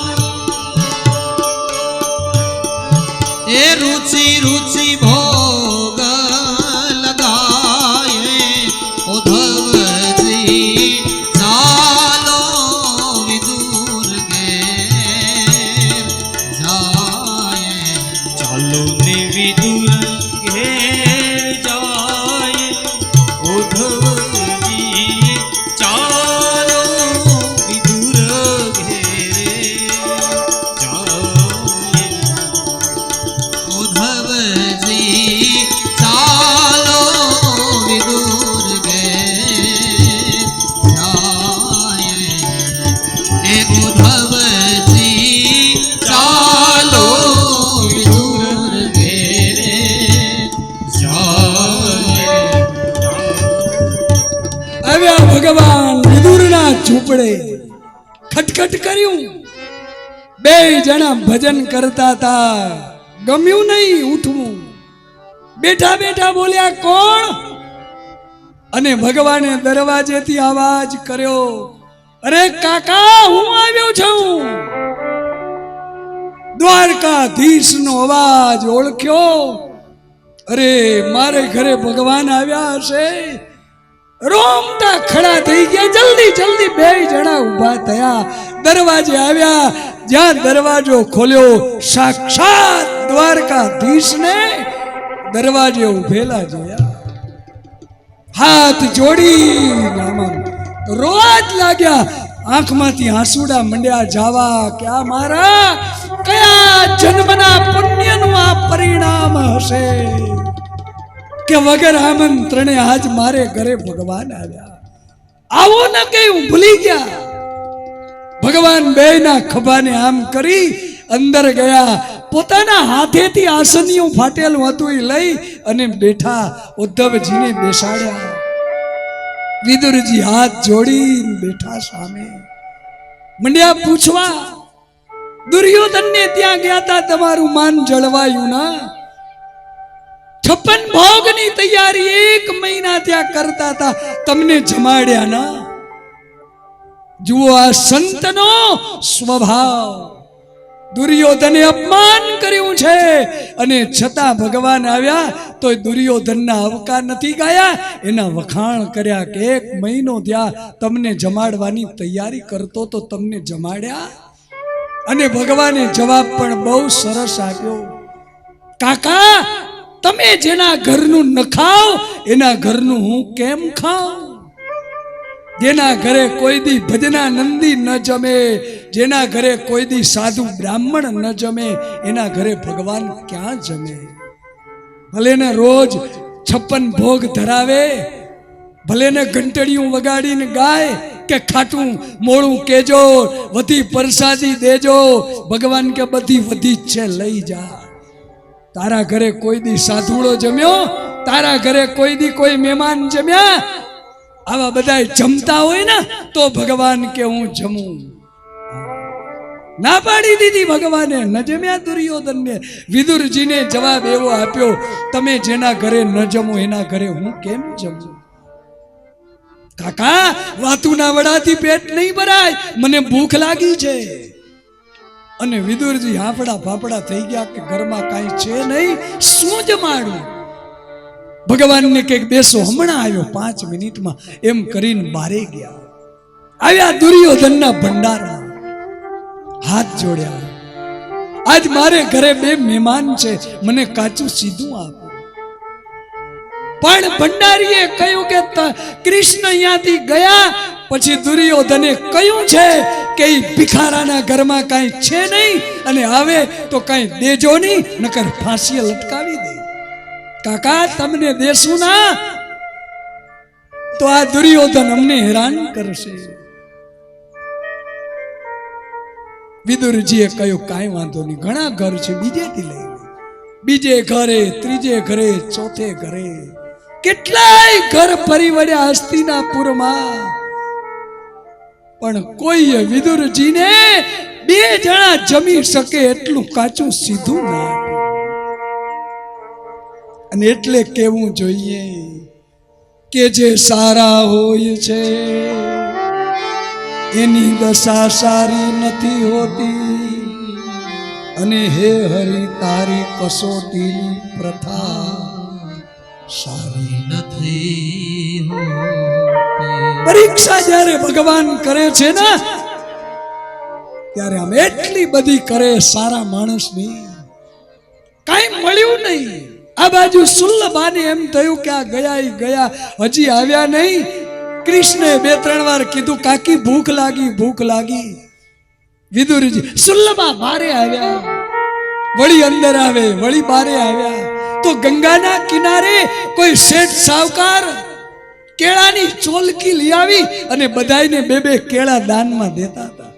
એ રુચિ રુચિ ભોગ લગાયે. ઉદ્ધવજી ચાલો વિદુર ઘેર જાય. ચાલો ને વિદુર ઘેર જાય. ઉદ્ધવજી ચાલો વિદુર ઘેર જાય. ઉદ્ધવજી ચાલો વિદુર ઘેર જાય. એ ઉદ્ધવજી ચાલો વિદુર ઘેર જાય. આવ્યા ભગવાન વિદુરના ઝૂંપડે. ખટખટ કર્યું. બે જણા ભજન કરતા હતા. ગમ્યું નહીં ઉઠવું. બેઠા બેઠા બોલ્યા કોણ? અને ભગવાને દરવાજેથી અવાજ કર્યો, અરે કાકા હું આવ્યો છું. દ્વારકાધીશનો અવાજ ઓળખ્યો. અરે મારે ઘરે ભગવાન આવ્યા હશે. રોમટા ખડા થઈ ગયા. જલ્દી જલ્દી બે જણા ઊભા થયા. દરવાજે આવ્યા. જ્યાં દરવાજો ખોલ્યો, સાક્ષાત દ્વારકાધીશને દરવાજે ઉભેલા જોયા. હાથ જોડી રોજ લાગ્યા. આંખમાંથી આંસુડા મંડ્યા જાવા કે આ મારા કયા જન્મના પુણ્યનું આ પરિણામ હશે કે વગર આમંત્રણે આજ મારે ઘરે ભગવાન આવ્યા. આવો ન કહ્યું, ભૂલી ગયા. ભગવાન બેયના ખભાને આમ કરી અંદર ગયા. પોતાના હાથેથી આસનિયું ફાટેલું હતું એ લઈ અને બેઠા. ઉદ્ધવજીને બેસાડ્યા. વિદુરજી હાથ જોડીને બેઠા સામે. મંડ્યા પૂછવા, દુર્યોધનને ત્યાં ગયા હતા, તમારું માન જળવાયું ના? 56 ભોગની તૈયારી 1 મહિના ત્યાં કરતા હતા, તમને જમાડ્યા ના? જુઓ આ સંતનો સ્વભાવ. દુર્યોધને અપમાન કર્યું છે અને છતાં ભગવાન આવ્યા તો દુર્યોધનના અવકાર નથી ગાયા, એના વખાણ કર્યા કે 1 મહિનો ત્યાં તમને જમાડવાની તૈયારી કરતો તો તમને જમાડ્યા. અને ભગવાને જવાબ પણ બહુ સરસ આપ્યો. કાકા તમે જેના ઘરનું ન ખાઓ એના ઘરનું હું કેમ ખાઉં? જેના ઘરે કોઈ દી ભજના નંદી ન જમે, જેના ઘરે કોઈ દી સાધુ બ્રાહ્મણ ન જમે, એના ઘરે ભગવાન ક્યાં જમે? ભલે ને રોજ 56 ભોગ ધરાવે, ભલે ને ઘંટડીયું વગાડીને ગાય કે ખાટું મોળું કેજો, વધી પ્રસાદી દેજો, ભગવાન કે બધી વધી જ છે લઈ જા. તારા ઘરે કોઈ દી સાધુડો જમ્યો? તારા ઘરે કોઈ દી કોઈ મહેમાન જમ્યા? આવા બધા જમતા હોય ને તો ભગવાન કે હું જમું. ના પાડી દીધી ભગવાને, ન જમ્યા દુર્યોધનને. વિદુરજીને જવાબ એવો આપ્યો, તમે જેના ઘરે ન જમો એના ઘરે હું કેમ જમું? કાકા વાતુના વડાથી પેટ નહીં ભરાય, મને ભૂખ લાગી છે. અને વિદુરજી હાફડા ફાફડા થઈ ગયા કે ઘરમાં કાંઈ છે નહીં, શું જમાડું? ભગવાનને કે બેસો, હમણાં આવ્યો 5 મિનિટમાં, એમ કરીને બારે ગયા. આવ્યા દુર્યોધનના ભંડારમાં, હાથ જોડ્યા. આજ મારે ઘરે 2 મહેમાન છે, મને કાચું સીધું આપો. પણ ભંડારીએ કહ્યું કે કૃષ્ણ અહીંયાથી ગયા પછી દુર્યોધને કહ્યું છે કે ઈ ભિખારાના ઘરમાં કાંઈ છે નહીં અને આવે તો કાંઈ દેજો નહીં, નકર ફાંસીએ લટકાવી દે. કાકા તમને દેશું ના તો આ દુર્યોધન અમને હેરાન કરશે. વિદુરજીએ કહ્યું કાંઈ વાંધો નહીં, ઘણા ઘર છે, બીજેથી લઈ લે. બીજે ઘરે, ત્રીજે ઘરે, ચોથે ઘરે, કેટલાય ઘર ફરી વળ્યા હસ્તિનાપુરમાં, પણ કોઈએ વિદુરજીને 2 જણા જમી શકે એટલું કાચું સીધું ના આપ્યું. અને એટલે કેવું જોઈએ કે જે સારા હોય છે એની દશા સારી નથી હોતી, અને હે હરિ તારી કસોટીની પ્રથા સારી નથી હોતી. પરીક્ષા જ્યારે ભગવાન કરે છે ને ત્યારે આમ એટલી બધી કરે સારા માણસની, કાંઈ મળ્યું નહીં. આ બાજુ સુલ્લભાને એમ થયું કે આ ગયા ઈ ગયા, હજી આવ્યા નહીં. કૃષ્ણે 2-3 વાર કીધું કાકી ભૂખ લાગી, ભૂખ લાગી. વિદુરજી સુલ્લભા બારે આવ્યા, વળી અંદર આવે, વળી બારે આવ્યા તો ગંગાના કિનારે કોઈ શેઠ સાવકાર કેળાની ચોલકી લઈ આવી અને બધાયને 2-2 કેળા દાનમાં દેતા હતા.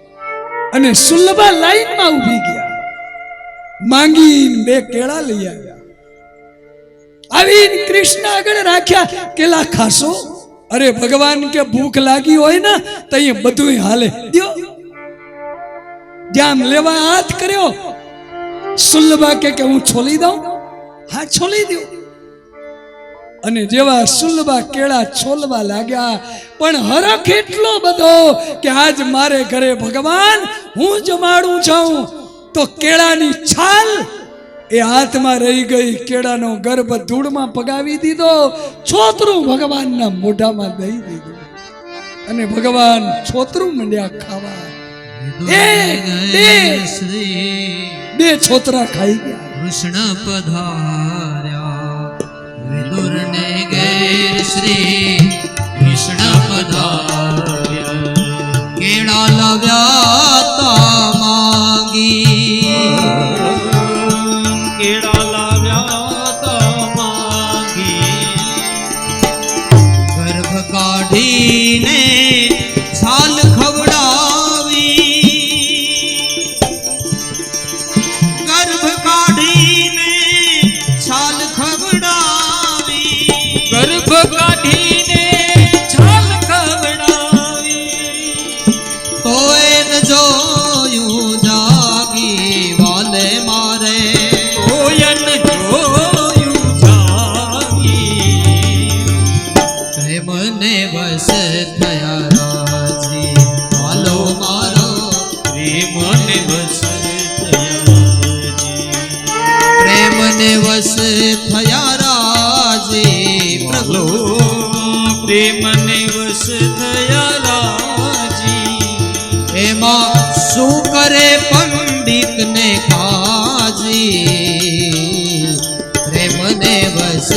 અને સુલ્લભા લાઈનમાં ઊભી ગયા, માંગીને 2 કેળા લઈ આવ્યા. આવીને કૃષ્ણ આગળ રાખ્યા, કેલા ખાશો? અરે ભગવાન કે ભૂખ લાગી હોય ને તો અહીંયા બધું હાલે, દ્યો. જ્યાં લેવા હાથ કર્યો, સુલ્લભા કે હું છોલી દઉં? હા છોલી દઉં. અને જેવા સુલ્લભા કેળા છોલવા લાગ્યા, પણ હરખ એટલો બધો કે આજ મારે ઘરે ભગવાન હું જમાડું છું. તો કેળાની છાલ એ હાથમાં રહી ગઈ, કેળાનો ગર્ભ ધૂળમાં પગાવી દીધો, છોતરું ભગવાનના મોઢામાં દઈ દીધું અને ભગવાન છોતરું મંડ્યા ખાવા. 2 છોતરા ખાઈ ગયા. કૃષ્ણ પધાર્યા વિદુરને ઘેર, શ્રી કૃષ્ણ પધાર્યા, કેળા લાવ્યા તા માંગી, કેળા લાવ્યા તા માંગી, ગર્ભ કાઢીને છાલ ખવડાવી, ગર્ભ કાઢીને છાલ ખવડાવી, ગર્ભ કાઢીને છાલ ખવડાવી, તોય ન જોયું જાગી વાલે મારે, તોય ન જોયું જાગી, પ્રેમને વસ થયા રાજી વાલો મારો, પ્રેમને વસ પ્રેમને વસ થયા રાજી પ્રભુ, પ્રેમને વસ થયા રાજી, એમાં શું કરે પંડિત ને કાજી, પ્રેમને વસ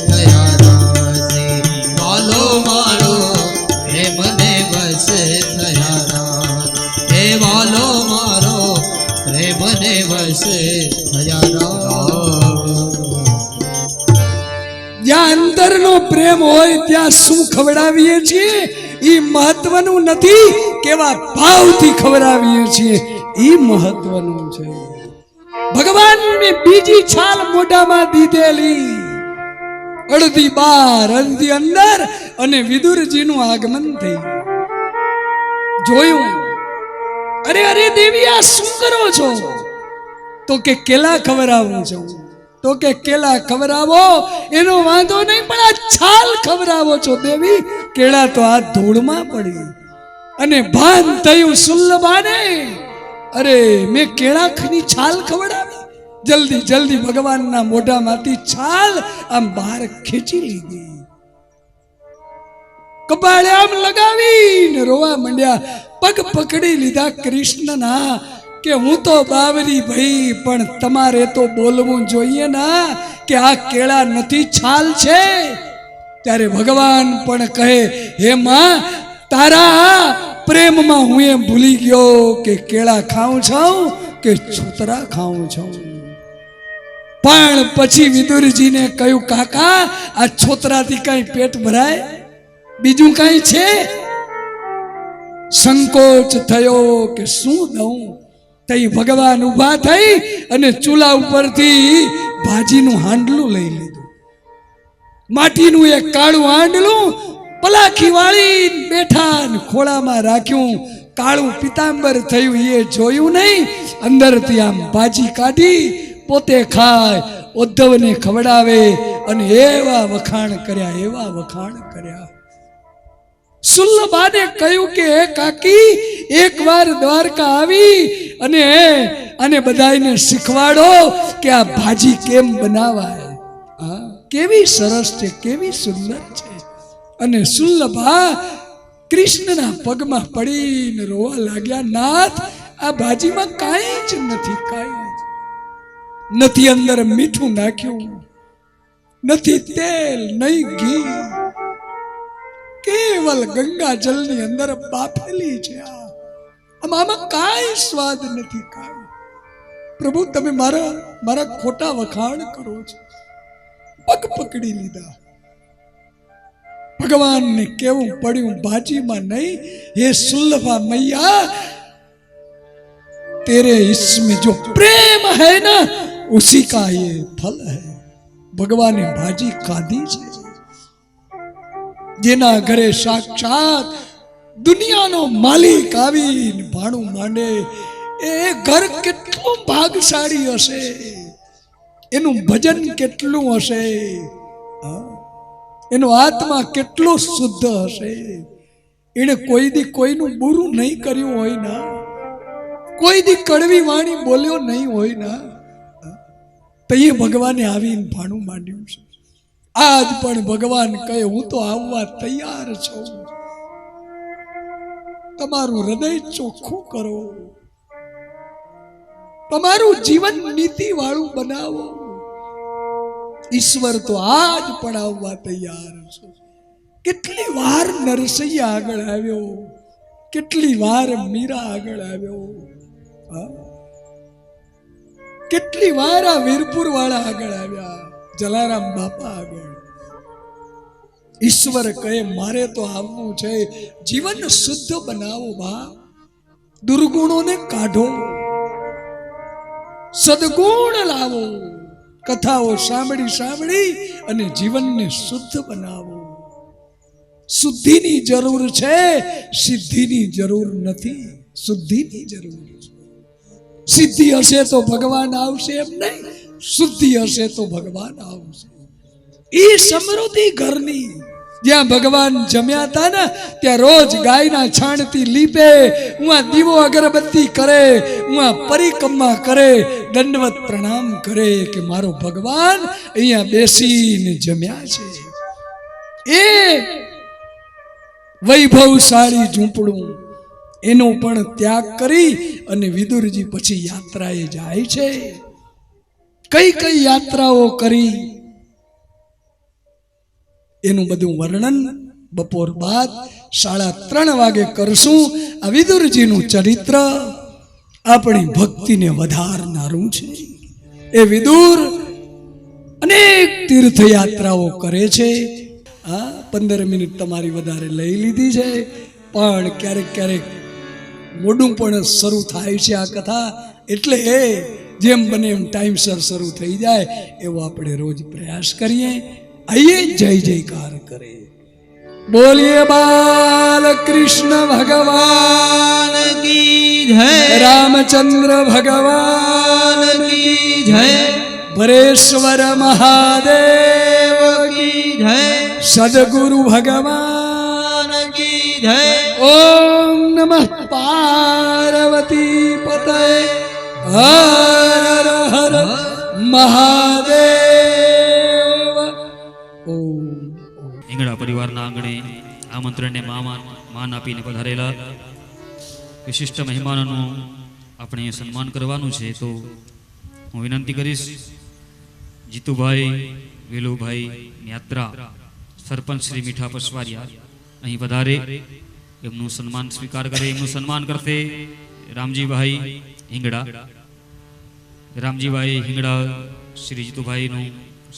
થયા રાજી વાલો મારો, પ્રેમને વસ થયા રાજ, હે વાલો મારો, પ્રેમને વસ થયા રાજ. જ્યાં અંદરનો પ્રેમ હોય ત્યાં શું ખવડાવીએ છીએ એ મહત્વનું નથી, કેવા ભાવથી ખવડાવીએ છીએ એ મહત્વનું છે. ભગવાનને બીજી છાલ મોઢામાં દીધેલી, અડધી બહાર અડધી અંદર, અને વિદુરજીનું આગમન થઈ જોયું. અરે અરે દેવી આ શું કરો છો? તો કે કેલા ખવડાવું છું. તો કે કેલા ખવડાવો એનો વાંધો નહીં, પણ આ છાલ ખવડાવો છો દેવી. કેળા તો આ ધૂળમાં પડી અને ભાન થયું સુલ્લભાને, અરે મેં કેળાની છાલ ખવડાવી. જલ્દી જલ્દી ભગવાનના મોઢામાંથી છાલ આમ બહાર ખેંચી લીધી, કપાળે આમ લગાવીને રોવા માંડ્યા. પગ પકડી લીધા કૃષ્ણના કે હું તો બાવરી ભાઈ, પણ તમારે તો બોલવું જોઈએ ના કે આ કેળા નથી છાલ છે. ત્યારે ભગવાન પણ કહે, હે માં, તારા પ્રેમમાં હું એમ ભૂલી ગયો કે કેળા ખાઉં છું કે છોતરા ખાઉં છું. પણ પછી વિદુરજીને કહ્યું, કાકા, આ છોતરાથી કઈ પેટ ભરાય? બીજું કઈ છે? સંકોચ થયો કે શું દઉં? તઈ ભગવાન ઊભા થઈ અને ચૂલા ઉપરથી ભાજીનું હાંડલું લઈ લીધું. માટીનું એક કાળું હાંડલું પલાખી વાળી બેઠા ને ખોળામાં રાખ્યું. કાળું પિતાંબર થયું એ જોયું નહીં. અંદરથી આમ ભાજી કાઢી પોતે ખાય, ઉદ્ધવને ખવડાવે અને એવા વખાણ કર્યા. સુલ્લભાને કહ્યું કે હે કાકી, એકવાર દ્વારકા આવી અને બધાને શીખવાડો કે આ ભાજી કેમ બનાવાય. કેવી સરસ છે, કેવી સુંદર છે. અને સુલ્લભા કૃષ્ણના પગમાં પડીને રોવા લાગ્યા. નાથ, આ ભાજીમાં કાંઈ જ નથી, કાંઈ જ નથી. અંદર મીઠું નાખ્યું નથી, તેલ નહીં, ઘી, કેવલ ગંગા જલની અંદર બાફેલી છે. આમાં કાંઈ સ્વાદ નથી, કાંઈ. પ્રભુ, તમે મારા ખોટા વખાણ કરો છો. પગ પકડી લીધા. ભગવાનને કેવું પડ્યું, ભાજીમાં નહીં. હે સુલ્લભા મૈયા, तेरे इसमें जो प्रेम है ना, उसी का ये फल है. भगवाने भाजी खाधी છે. જેના ઘરે સાક્ષાત દુનિયાનો માલિક આવીને ભાણું માંડે, એ ઘર કેટલું ભાગશાળી હશે, એનું ભજન કેટલું હશે, એનો આત્મા કેટલો શુદ્ધ હશે. એને કોઈ દી કોઈનું બુરું નહીં કર્યું હોય ના, કોઈ દી કડવી વાણી બોલ્યો નહીં હોય ના, તો એ ભગવાને આવીને ભાણું માંડ્યું છે. આજ પણ ભગવાન કહે, હું તો આવવા તૈયાર છું. તમારું હૃદય ચોખ્ખું કરો, તમારું જીવન નીતિ વાળું બનાવો. ઈશ્વર તો આજ પણ આવવા તૈયાર છે. કેટલી વાર નરસૈયા આગળ આવ્યો, કેટલી વાર મીરા આગળ આવ્યો, કેટલી વાર આ વીરપુર વાળા આગળ આવ્યા, જલારામ બાપા આગળ. ઈશ્વર કહે, મારે તો આવવું છે. જીવન શુદ્ધ બનાવો બા, દુર્ગુણોને કાઢો, સદગુણ લાવો. કથાઓ સાંભળી અને જીવનને શુદ્ધ બનાવો. શુદ્ધિની જરૂર છે, સિદ્ધિની જરૂર નથી. શુદ્ધિની જરૂર છે. સિદ્ધિ હશે તો ભગવાન આવશે એમ નહીં, શુદ્ધિ હશે તો ભગવાન આવશે. એ સમૃદ્ધિ ઘરની, જ્યાં ભગવાન જમ્યા હતા ને, ત્યાં રોજ ગાયના છાણથી લીપે, ઉहाँ દીવો અગરબત્તી કરે, ઉहाँ પરિક્રમા કરે, દંડવત પ્રણામ કરે કે મારો ભગવાન અહીંયા બેસીને જમ્યા છે. એ વૈભવશાળી ઝૂંપડું, એનો પણ ત્યાગ કરી અને વિદુરજી પછી યાત્રાએ જાય છે. કઈ કઈ યાત્રાઓ કરી એનું બધું વર્ણન બપોર બાદ 3:30 વાગે કરશું. આ વિદુરજીનું ચરિત્ર આપણી ભક્તિને વધારનારું છે. એ વિદુર અનેક તીર્થયાત્રાઓ કરે છે. 15 મિનિટ તમારી વધારે લઈ લીધી છે, પણ ક્યારેક ક્યારેક મોડું પણ શરૂ થાય છે આ કથા. એટલે જેમ બને એમ ટાઈમસર શરૂ થઈ જાય એવો આપણે રોજ પ્રયાસ કરીએ. આइए जय जयकार करे. बोलिए बाल कृष्ण भगवान की जय, रामचंद्र भगवान की जय, भरेश्वर महादेव की जय, सदगुरु भगवान की जय. ओम नमः पार्वती पतये हर हर महादेव. ઈંગડા પરિવારના આંગણે આમંત્રણને માન આપીને પધારેલા વિશિષ્ટ મહેમાનોનું આપણે સન્માન કરવાનું છે. તો હું વિનંતી કરીશ, જીતુભાઈ, વેલુભાઈ યાત્રા સરપંચ શ્રી મીઠા પસવારિયા અહીં વધારે એમનું સન્માન સ્વીકાર કરે. એમનું સન્માન કરશે રામજીભાઈ હિંગડા. રામજીભાઈ હિંગડા શ્રી જીતુભાઈનું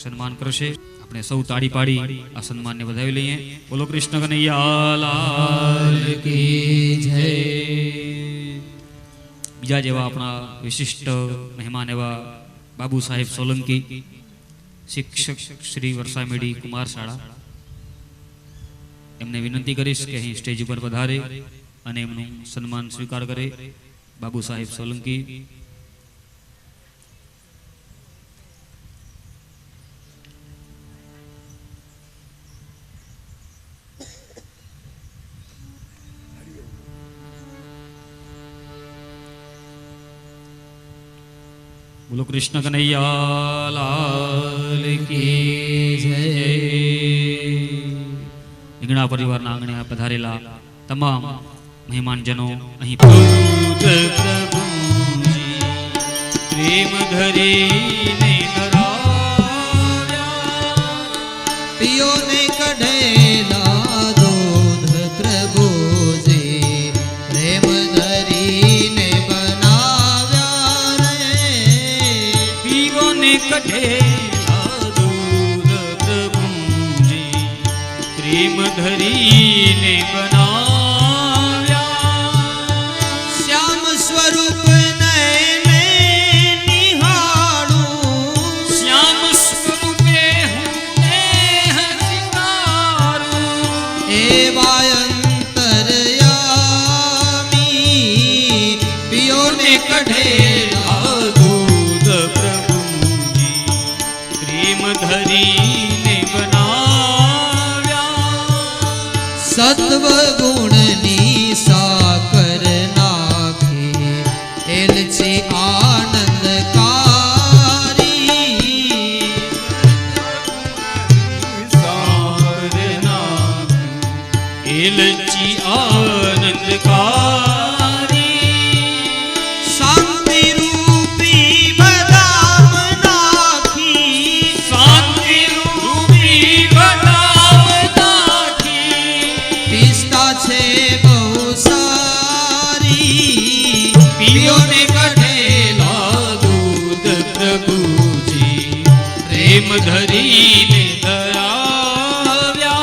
સન્માન કરશે. આપણે સૌ તાળી પાડી આ સન્માનને વધાવી લઈએ. બોલો કૃષ્ણ કનૈયા લાલ કી જય. બીજા જેવા આપણા વિશિષ્ટ મહેમાન એવા બાબુ સાહેબ સોલંકી, શિક્ષક શ્રી વર્ષામેડી કુમાર શાળા, એમને વિનંતી કરીશ કે અહીં સ્ટેજ ઉપર પધારે અને એમનું સન્માન સ્વીકાર કરે. બાબુ સાહેબ સોલંકી. બોલો કૃષ્ણ કનૈયા લાલ કી જય. રીંગણા પરિવારના આંગણે પધારેલા તમામ મહેમાનજનો અહીં પ્રેમ ધરીને પિયોને કઢેલા દૂધ પ્રભુજી પ્રેમ ધરીને બનાવ્યા રે. પીઓને કઢેલા દૂધ પ્રભુજી પ્રેમ ધરીને બનાવ્યા. શ્યામ સ્વરૂપ નયને નિહાળું, શ્યામ સ્વરૂપે એવા અંતરયામી પિયોને કઢેલા દૂધ પ્રભુજી પ્રેમ ધરીને બનાવ્યા. સત્વ ગુણની સાકર નાખી એલચી આનંદકારી. એલચી આનંદકારી. શાંતિ રૂપી બદામ નાખી, શાંતિ રૂપી બદામ નાખી. પિસ્તા છે બહુ સારી પીઓને કઢેલા દૂધ પ્રભુજી પ્રેમ ધરીને ધરાવ્યા.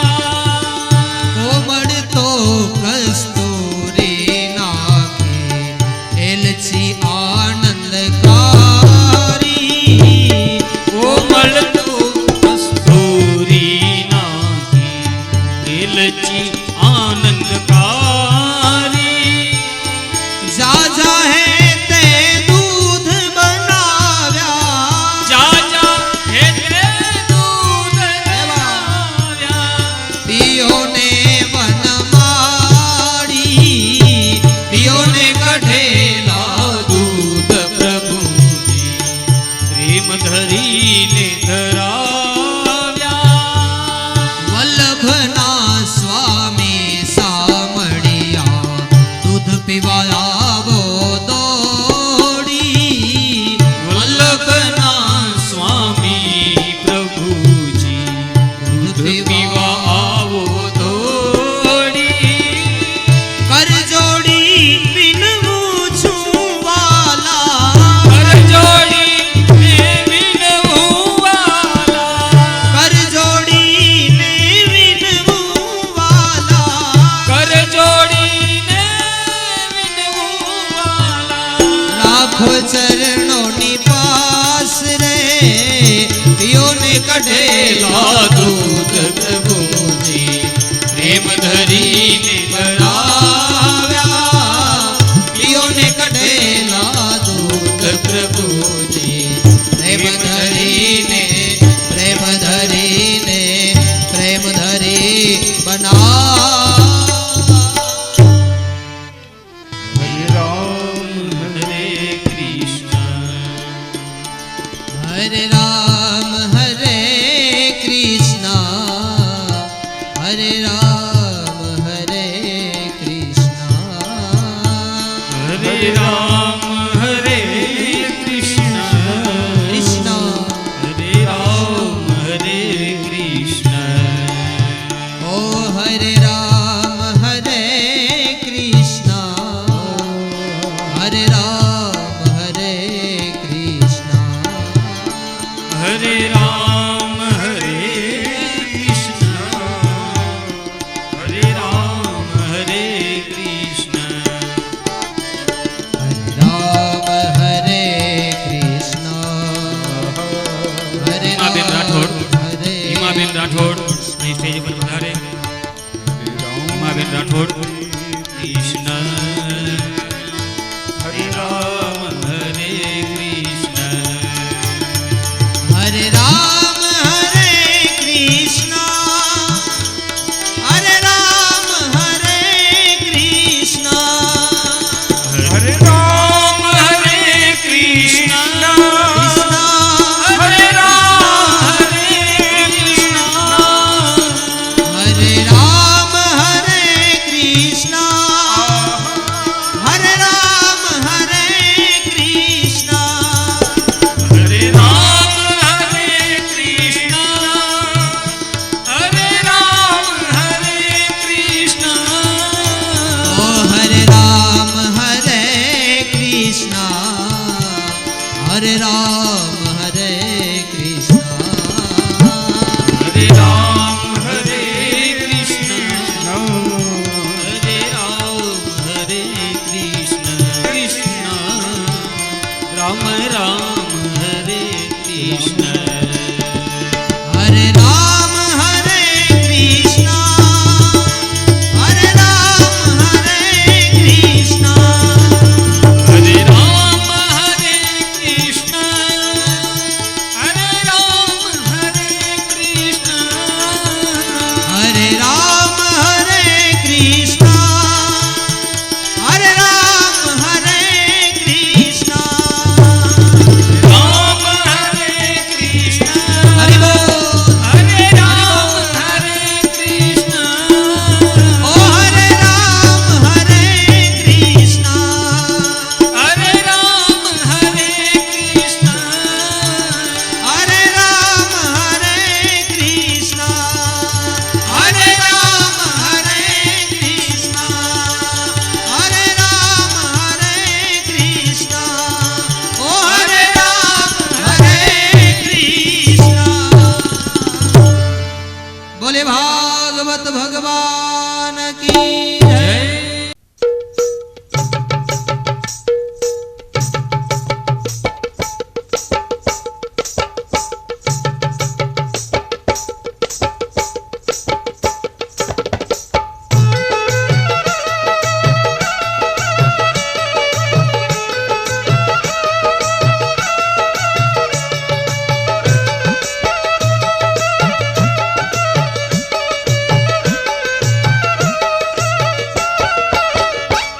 કોમળ તો કસ્તુરી નાખી એલચી આનંદકારી. કોમળ તો કસ્તુરી નાખી એલચી આનંદકારી. જા જા હે તે દૂધ બનાવ્યા, જા જા હે તે દૂધ બનાવ્યા. પિયોને વનમાળી, પિયોને કઢેલા દૂધ પ્રભુજી પ્રેમ ધરીને ધરાવ્યા. વલ્લભના સ્વામી સામળિયા દૂધ પીવા આવો દોડી. વલ્લભના સ્વામી પ્રભુજી દૂધ પીવા આવો દોડી. કર જોડી વિનવું છું વાલા, કર જોડી ને વિનવું વાલા. કર જોડીને વિનવું વાલા. કર જોડીને વિનવું વાલા. રાખો ચરણોની પાસ રે પિયોને કઢેલા દૂધ પ્રભુજી પ્રેમ ધરીને બનાવ્યા. પિયોને કઢેલા દૂધ પ્રભુજી પ્રેમ ધરીને પ્રેમ ધરી બના. હરે રામ હરે કૃષ્ણ. હરે રામ હરે કૃષ્ણ, હરે રામ હરે કૃષ્ણ. હરે રામ હરે કૃષ્ણ. કૃષ્ણ હરે રામ હરે કૃષ્ણ. पर्वत भगवान की जय।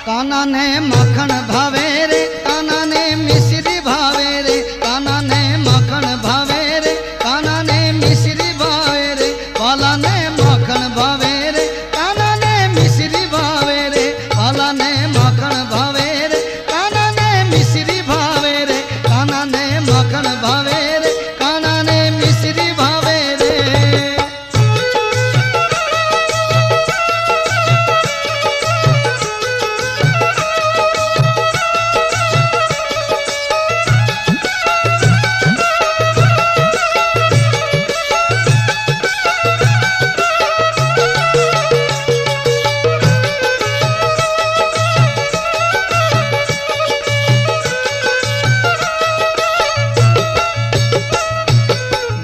काना ने मखन भावे रे, काना ने मिश्री भावे रे, काना ने मखन भावे रे, काना ने मिश्री भावे रे, वाला ने मखन भावे रे, काना ने मिश्री भावे रे, वाला ने मखन भावे रे, काना ने मिश्री भावे रे, काना ने मखन भावे रे, काना ने मिश्री भावे रे।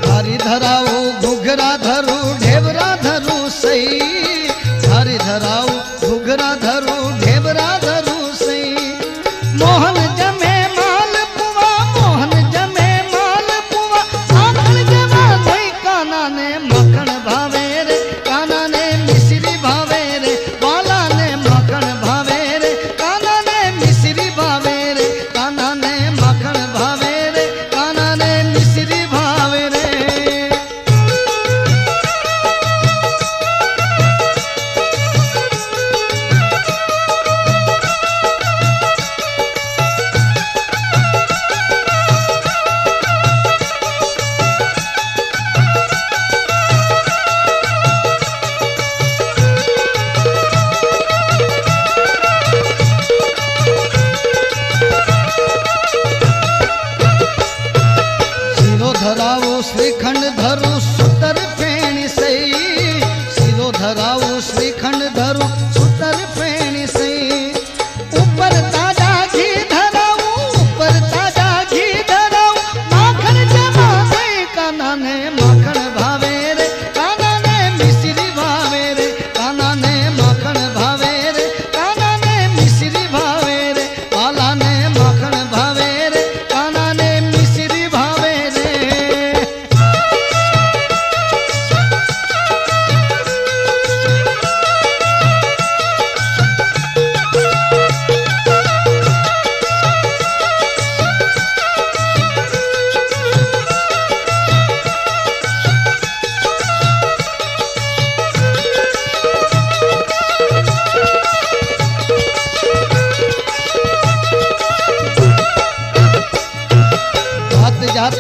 धारी धराऊ घुघरा धरू ढेबरा धरू सई, धारी धराऊ घुघरा धरू ढेबरा धरू सई। मोहन जमे माल पुआ, मोहन जमे माल पुआ, आखण जमा धई। काना ने मखन भावे रे, काना ने मिश्री भावे रे, वाला ने मखन भावे रे, काना ने मिश्री भावे रे, काना ने मखन भावे रे, काना ने मिश्री भावे रे। शिरो धराऊ श्रीखंड धरू सुतर फेणी सई, शिरो धराऊ श्रीखंड धरू सुतर फेणी सई। ऊपर ताजा घी धराऊ, ऊपर ताजा घी धराऊ, माखन जमा दई। काना ने माखन भावे रे, काना ने मिश्री भावे रे, काना ने माखन भावे रे, काना ने मिश्री भावे रे, वाला ने माखन भावे रे, काना ने मिश्री भावे रे। जात जात